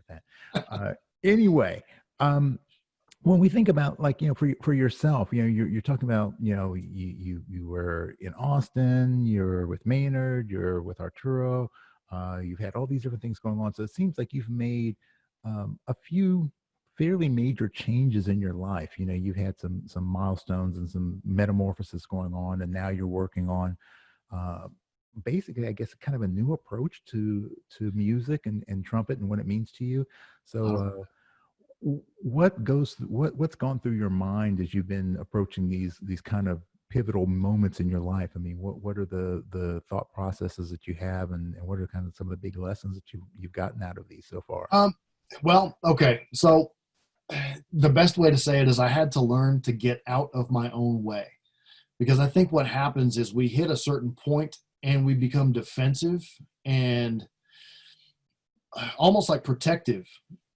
with that. Anyway, when we think about, like, for yourself, you're talking about, you were in Austin, you're with Maynard, you're with Arturo, you've had all these different things going on. So it seems like you've made a few fairly major changes in your life. You've had some milestones and some metamorphosis going on, and now you're working on basically, I guess, kind of a new approach to music and trumpet and what it means to you. So what's gone through your mind as you've been approaching these kind of pivotal moments in your life? I mean, what are the thought processes that you have, and what are kind of some of the big lessons that you've gotten out of these so far? Well, okay. So the best way to say it is I had to learn to get out of my own way, because I think what happens is we hit a certain point and we become defensive and almost like protective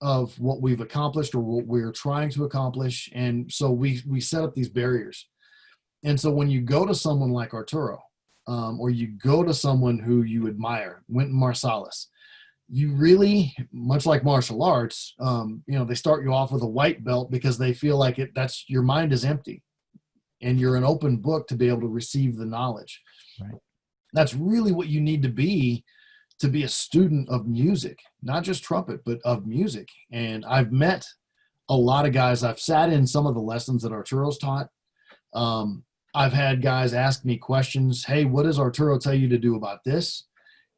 of what we've accomplished or what we're trying to accomplish. And so we set up these barriers. And so when you go to someone like Arturo, or you go to someone who you admire, Wynton Marsalis, you really, much like martial arts, they start you off with a white belt because they feel like that's your mind is empty and you're an open book to be able to receive the knowledge. Right. That's really what you need to be a student of music, not just trumpet, but of music. And I've met a lot of guys. I've sat in some of the lessons that Arturo's taught. I've had guys ask me questions. Hey, what does Arturo tell you to do about this?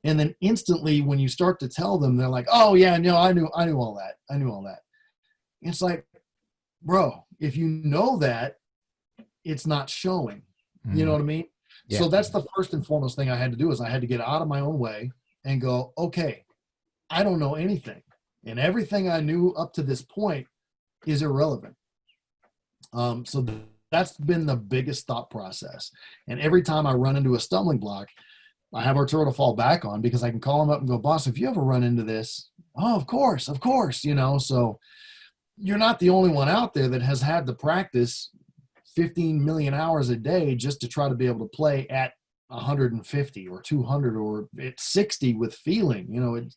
And then instantly when you start to tell them, they're like, oh yeah, no, I knew all that. I knew all that. It's like, bro, if you know that, it's not showing. You know what I mean? Yeah. So that's the first and foremost thing I had to do, is I had to get out of my own way and go, okay, I don't know anything. And everything I knew up to this point is irrelevant. So that's been the biggest thought process. And every time I run into a stumbling block, I have Arturo to fall back on, because I can call him up and go, boss, if you ever run into this, oh, of course, so you're not the only one out there that has had to practice 15 million hours a day just to try to be able to play at 150 or 200 or at 60 with feeling.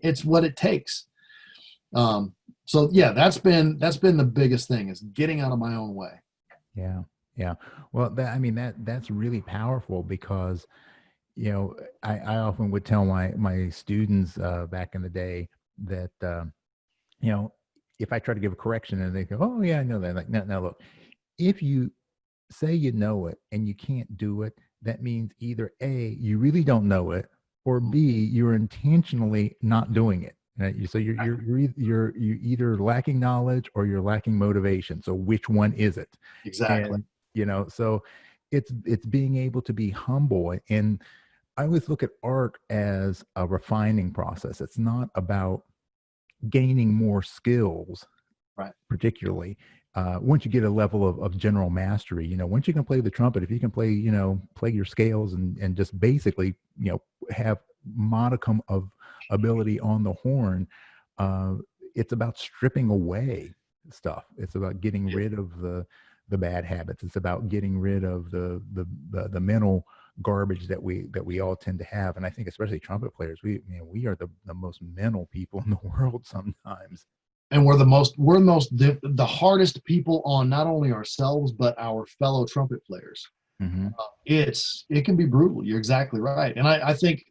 It's what it takes. So yeah, that's been the biggest thing, is getting out of my own way. Yeah. Well, that's really powerful, because I often would tell my students back in the day that if I try to give a correction and they go, oh yeah, I know that, like, no, look, if you say you know it and you can't do it, that means either A, you really don't know it, or B, you're intentionally not doing it. Right? So you're either lacking knowledge or you're lacking motivation. So which one is it? Exactly. And, so it's being able to be humble. And I always look at art as a refining process. It's not about gaining more skills, right? Particularly once you get a level of general mastery. Once you can play the trumpet, if you can play, play your scales and just basically, have modicum of ability on the horn, it's about stripping away stuff. It's about getting rid of the bad habits. It's about getting rid of the mental garbage that we all tend to have. And I think especially trumpet players, we are the most mental people in the world sometimes. And we're the hardest people on not only ourselves, but our fellow trumpet players. Mm-hmm. It can be brutal. You're exactly right. And I think,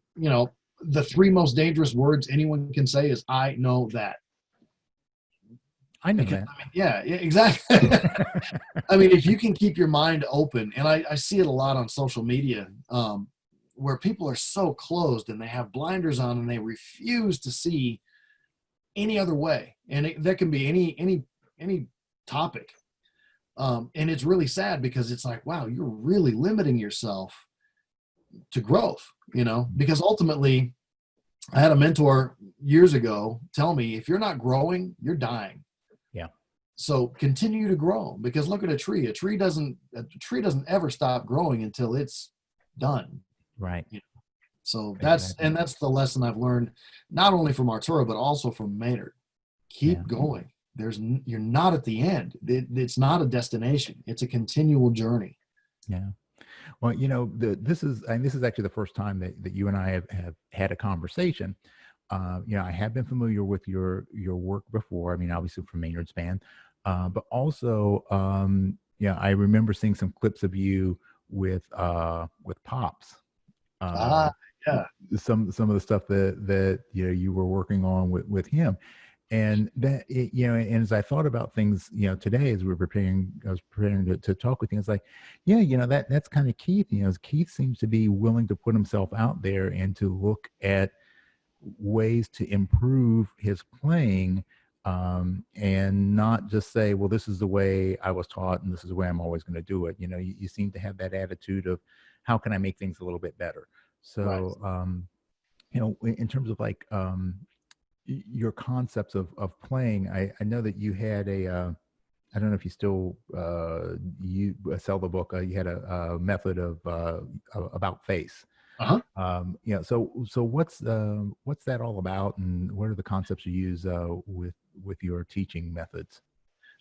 the three most dangerous words anyone can say is, I know that. I know that. Yeah, exactly. If you can keep your mind open, and I see it a lot on social media, where people are so closed and they have blinders on and they refuse to see any other way. And that can be any topic. And it's really sad, because it's like, wow, you're really limiting yourself to growth, because ultimately I had a mentor years ago tell me, if you're not growing, you're dying. Yeah. So continue to grow, because look at a tree. A tree doesn't ever stop growing until it's done. Right. So that's the lesson I've learned, not only from Arturo, but also from Maynard. Keep going. You're not at the end. It's not a destination. It's a continual journey. Yeah. Well, this is actually the first time that you and I have had a conversation. I have been familiar with your work before. I mean, obviously from Maynard's band, but also, I remember seeing some clips of you with Pops. Uh, Ah, yeah, some of the stuff that you were working on with him, and and as I thought about things, today as I was preparing to talk with you, it's like, that's kind of Keith. Keith seems to be willing to put himself out there and to look at ways to improve his playing, and not just say, well, this is the way I was taught and this is the way I'm always going to do it. You seem to have that attitude of how can I make things a little bit better. right. So, in terms of like, your concepts of playing, I know that you had I don't know if you still you sell the book. You had a method of about face. Uh-huh. So what's that all about, and what are the concepts you use with your teaching methods?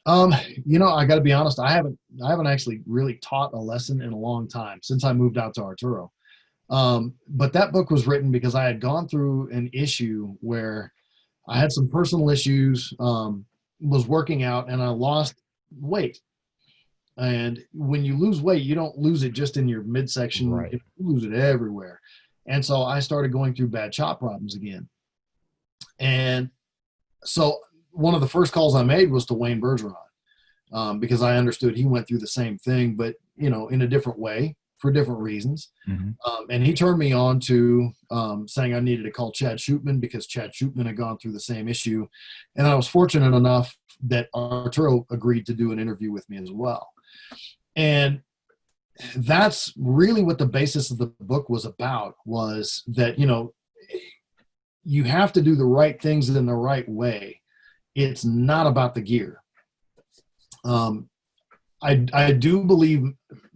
Um, I got to be honest. I haven't actually really taught a lesson in a long time since I moved out to Arturo. But that book was written because I had gone through an issue where I had some personal issues, was working out, and I lost weight. And when you lose weight, you don't lose it just in your midsection, Right. you lose it everywhere. And so I started going through bad chop problems again. And so one of the first calls I made was to Wayne Bergeron, because I understood he went through the same thing, but in a different way for different reasons. Hmm. And he turned me on to saying I needed to call Chad Shootman because Chad Shootman had gone through the same issue. And I was fortunate enough that Arturo agreed to do an interview with me as well. And that's really what the basis of the book was about, was that, you have to do the right things in the right way. It's not about the gear. Um, I do believe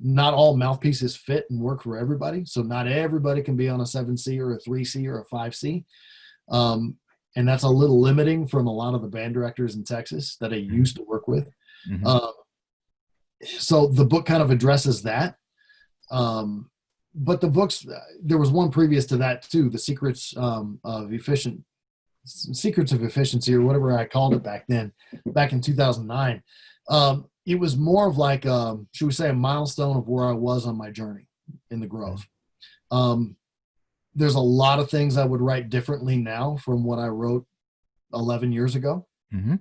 not all mouthpieces fit and work for everybody. So not everybody can be on a 7C or a 3C or a 5C. And that's a little limiting from a lot of the band directors in Texas that I used to work with. Hmm. Um, so the book kind of addresses that. But the books, there was one previous to that too, the secrets of efficiency, or whatever I called it back then, back in 2009. It was more of like, should we say, a milestone of where I was on my journey in the growth. There's a lot of things I would write differently now from what I wrote 11 years ago. Hmm.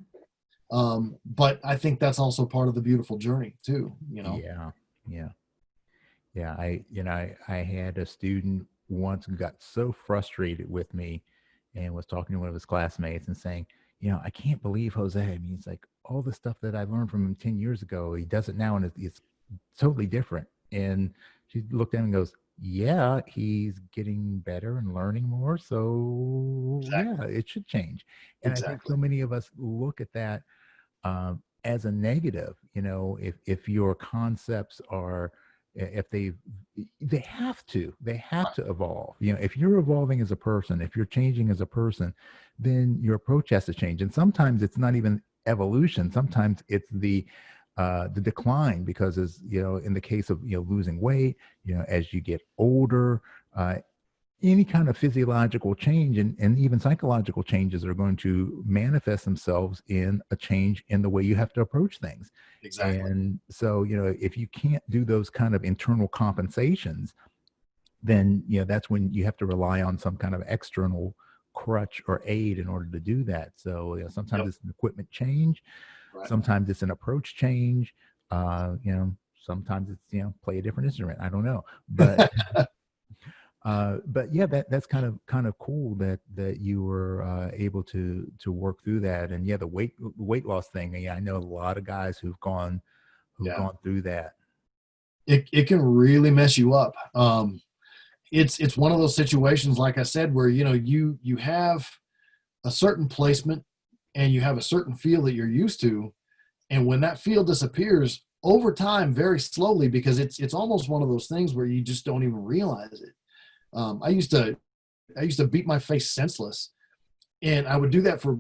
But I think that's also part of the beautiful journey too, Yeah, yeah, yeah. I had a student once who got so frustrated with me, and was talking to one of his classmates and saying, I can't believe Jose. I mean, it's like all the stuff that I learned from him 10 years ago, he does it now, and it's totally different. And she looked at him and goes, yeah, he's getting better and learning more. So Exactly. yeah, it should change. And I think Exactly. so many of us look at that as a negative. If your concepts are, if they have to evolve. If you're evolving as a person, if you're changing as a person, then your approach has to change. And sometimes it's not even evolution. Sometimes it's the decline, because, as in the case of losing weight, as you get older, uh, any kind of physiological change, and even psychological changes are going to manifest themselves in a change in the way you have to approach things. Exactly. And so, if you can't do those kind of internal compensations, then, that's when you have to rely on some kind of external crutch or aid in order to do that. So, sometimes Yep. it's an equipment change, Right. sometimes it's an approach change, sometimes it's, play a different instrument. I don't know. But yeah, that's kind of cool that you were able to work through that. And yeah, the weight loss thing. Yeah, I know a lot of guys who've Yeah. gone through that. It can really mess you up. It's one of those situations, like I said, where you have a certain placement and you have a certain feel that you're used to, and when that feel disappears over time, very slowly, because it's almost one of those things where you just don't even realize it. I used to beat my face senseless, and I would do that for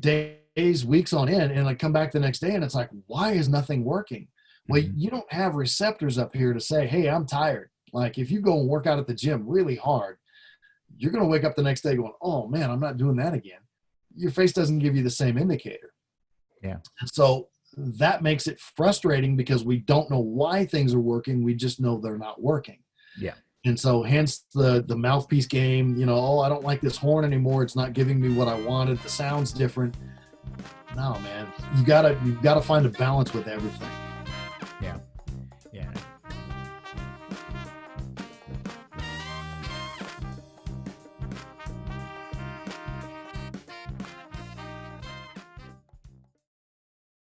days, weeks on end, and I come back the next day and it's like, why is nothing working? Well, Hmm. you don't have receptors up here to say, hey, I'm tired. Like if you go and work out at the gym really hard, you're going to wake up the next day going, oh man, I'm not doing that again. Your face doesn't give you the same indicator. Yeah. And so that makes it frustrating because we don't know why things are working. We just know they're not working. Yeah. And so hence the mouthpiece game, you know, oh, I don't like this horn anymore. It's not giving me what I wanted. The sound's different. No, man, you gotta find a balance with everything. Yeah.